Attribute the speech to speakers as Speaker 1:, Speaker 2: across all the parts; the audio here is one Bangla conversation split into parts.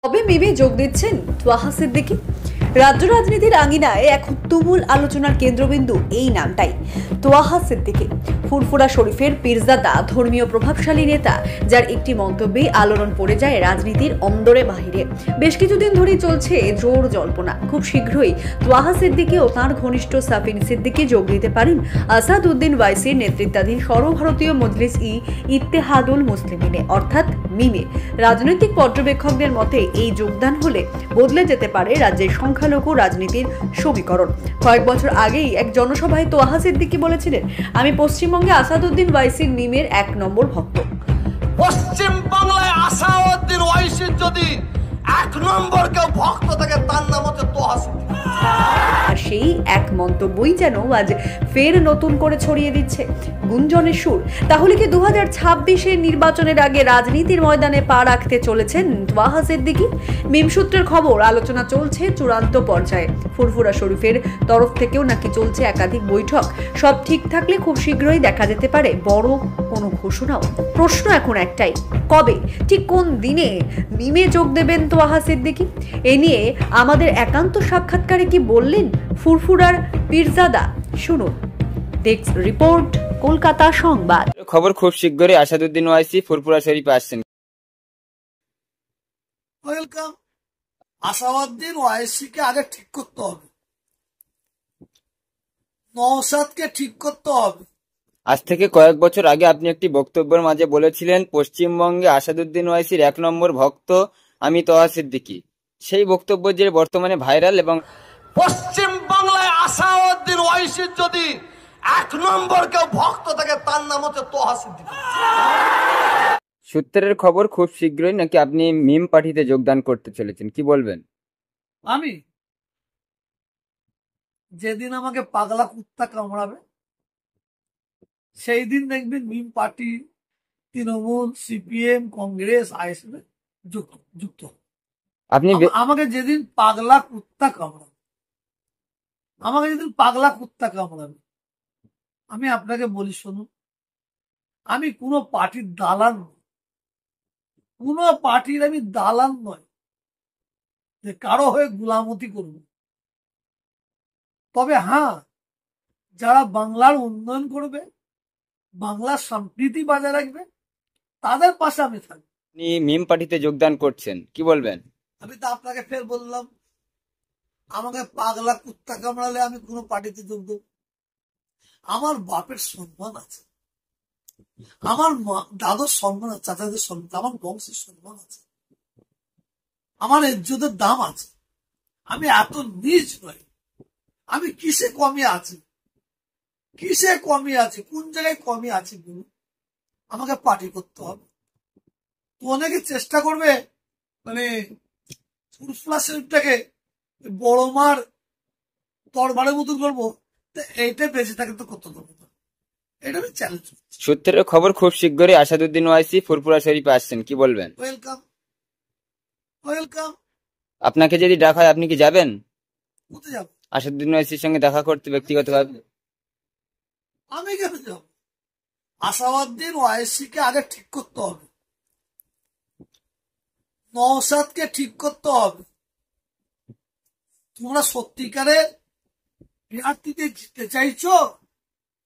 Speaker 1: কবে মিমে যোগ দিচ্ছেন তোহা সিদ্দিকী? রাজ্য রাজনীতির আঙিনায় এখন তুমুল আলোচনার কেন্দ্রবিন্দু এই নামটাই, তোহা সিদ্দিকী। ফুরফুরা শরীফের পীরজাদা ধর্মীয় প্রভাবশালী নেতা, যার একটি মন্তব্যে আলোড়ন পড়ে যায় রাজনীতির অন্দরে বাহিরে। বেশ কিছুদিন ধরেই চলছে জোর জল্পনা, খুব শীঘ্রই তোহা সিদ্দিকী ও তাঁর ঘনিষ্ঠ সাফিন সিদ্দিকী যোগ দিতে পারেন আসাদ উদ্দিন ওয়াইসির নেতৃত্বাধীন সর্বভারতীয় মজলিস ইত্তেহাদুল মুসলিমিনে অর্থাৎ মিমে। রাজনৈতিক পর্যবেক্ষকদের মতে এই যোগদান হলে বদলে যেতে পারে রাজ্যের সংখ্যালঘু রাজনীতির সমীকরণ। কয়েক বছর আগেই এক জনসভায় তোহা সিদ্দিকী বলেছিলেন, আমি পশ্চিমবঙ্গে আসাদউদ্দিন ওয়াইসির মিমের 1 নম্বর ভক্ত।
Speaker 2: পশ্চিম বাংলায় আসাদউদ্দিন ওয়াইসির যদি 1 নম্বর কেউ ভক্ত থাকে তার নাম হচ্ছে তোহা সিদ্দিকী।
Speaker 1: আর সেই এক মন্তব্যই যেন আজ ফের নতুন করে ছড়িয়ে দিচ্ছে গুঞ্জনের সুর। তাহলে কি 2026-এর নির্বাচনের আগে রাজনীতির ময়দানে পা রাখতে চলেছেন তোহা সিদ্দিকী? মিম সূত্রের খবর, আলোচনা চলছে চূড়ান্ত পর্যায়ে। ফুরফুরা শরীফের তরফ থেকেও নাকি চলছে একাধিক বৈঠক। সব ঠিক থাকলে খুব শীঘ্রই দেখা যেতে পারে বড় কোনো ঘোষণাও। প্রশ্ন এখন একটাই, কবে, ঠিক কোন দিনে মিমে যোগ দেবেন তোহা সিদ্দিকী? এ নিয়ে আমাদের একান্ত সাক্ষাৎকারে কি বললেন ফুরফুরার পীরজাদা, শুনুন। ডেস্ক রিপোর্ট, কলকাতা সংবাদ।
Speaker 3: খবর, খুব শীঘ্রই আসাদউদ্দিন ওয়াইসি ফুরফুরা শরীফে আসছেন।
Speaker 2: ওয়েলকাম। আসাদউদ্দিন ওয়াইসিকে আগে ঠিক করতে হবে, নওশাদকে ঠিক করতে হবে।
Speaker 3: আজ থেকে কয়েক বছর আগে আপনি একটি বক্তব্যের মাঝে বলেছিলেন, পশ্চিমবঙ্গে আসাদউদ্দিন ওয়াইসির 1 নম্বর ভক্ত আমি তোহা সিদ্দিকী। সেই বক্তব্য যে বর্তমানে ভাইরাল এবং
Speaker 2: পশ্চিম বাংলায় আসাদউদ্দিন ওয়াইসির যদি 1 নম্বর কেউ ভক্ত থাকে তার নাম হচ্ছে তোহা সিদ্দিকী।
Speaker 3: সূত্রের খবর, খুব শীঘ্রই নাকি আপনি মিম পার্টিতে যোগদান করতে চলেছেন, কি বলবেন?
Speaker 2: আমি যেদিন আমাকে পাগলা কুত্তা কামড়াবে সেই দিন দেখবেন মিম পার্টি, তৃণমূল, সিপিএম, কংগ্রেস, আইএসএফ যুক্ত।
Speaker 3: আপনি
Speaker 2: আমাকে যেদিন পাগলা কুত্তা কামড়াবে, আমি আপনাকে বলি শুনুন, আমি কোনো পার্টির দালাল নই, কোনো পার্টির আমি দালাল নয় যে কারো হয়ে গুলামতি করব। তবে হ্যাঁ, যারা বাংলার উন্নয়ন করবে, বাংলার সম্প্রীতি বজায় রাখবে, তাদের পাশে আমি থাকবো।
Speaker 3: আপনি মিম পার্টিতে যোগদান করছেন, কি বলবেন?
Speaker 2: আমি তো আপনাকে ফের বললাম, আমাকে পাগলা কুত্তা কামড়ালে আমি কোনো পার্টিতে যোগ দেব? আমার বাপের সম্মান আছে, আমার দাদুর সম্মান আছে, চাচাদের সম্মান, আমার বংশের সম্মান আছে, আমার ইজ্জতের দাম আছে। আমি এত নিজ নই। আমি কিসে কমই আছি, কোন জায়গায় কমই আছি বলুন? আমাকে পার্টি করতে হবে। তো অনেকে চেষ্টা করবে মানে ফুরফুরা শরীফটাকে বড় মার তরবারের মতন করবো, এইটা বেঁচে থাকে তো করতে দেবো না, এটা আমি চ্যালেঞ্জ করছি।
Speaker 3: সূত্রের খবর, খুব শীঘ্রই আসাদউদ্দিন ওয়াইসি ফুরফুরা শরীফে আসছেন, কি বলবেন?
Speaker 2: ওয়েলকাম।
Speaker 3: আপনাকে যদি ডাকা হয় আপনি কি যাবেন?
Speaker 2: কোথায় যাবো?
Speaker 3: আসাদউদ্দিন ওয়াইসির সঙ্গে দেখা করতে ব্যক্তিগতভাবে।
Speaker 2: আমি কেন যাব? আসাদউদ্দিন ওয়াইসিকে আগে ঠিক করতে হবে, নওশাদকে ঠিক করতে হবে। তোমরা সত্যিকারের প্রার্থীতে জিততে চাইছো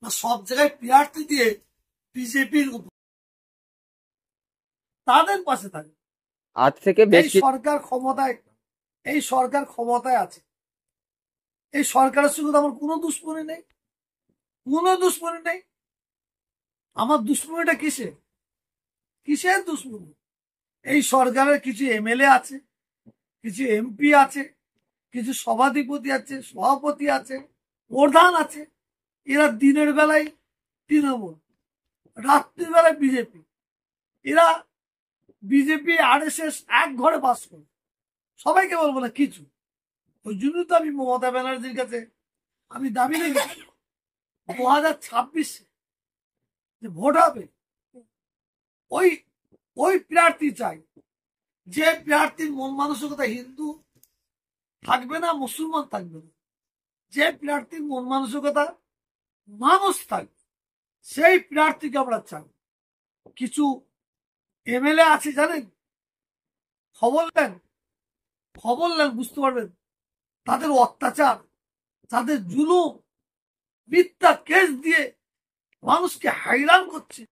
Speaker 2: না সব জায়গায় প্রার্থী দিয়ে বিজেপির তাদের পাশে থাকে?
Speaker 3: আজ থেকে বেশ
Speaker 2: এই সরকার ক্ষমতায় আছে। এই সরকারের সঙ্গে আমার কোনো দুশ্মনী নেই। আমার দুশ্মনীটা কিসের দুশ্মনী? এই সরকারের কিছু এমএলএ আছে, কিছু এমপি আছে, কিছু সভাধিপতি আছে, সভাপতি আছে, প্রধান আছে। এরা দিনের বেলায় তৃণমূল, রাত্রির বেলায় বিজেপি। এরা বিজেপি আরএসএস এক ঘরে বাস করে। সবাইকে বলবো না কিছু। ওই জন্য তো আমি মমতা ব্যানার্জির কাছে আমি দাবি রেখেছি 2026 যে ভোট হবে, ওই প্রার্থী চাই যে প্রার্থীর মন মানসিকতা হিন্দু থাকবে না, মুসলমান থাকবে না, যে প্রার্থীর মন মানসিকতা মানুষ থাকবে, সেই প্রার্থীকে আমরা চাই। কিছু এমএলএ আছে জানেন, খবর দেন খবর নেন বুঝতে পারবেন তাদের অত্যাচার, তাদের জুলুম, মিথ্যা কেস দিয়ে মানুষকে হাইরান করছে।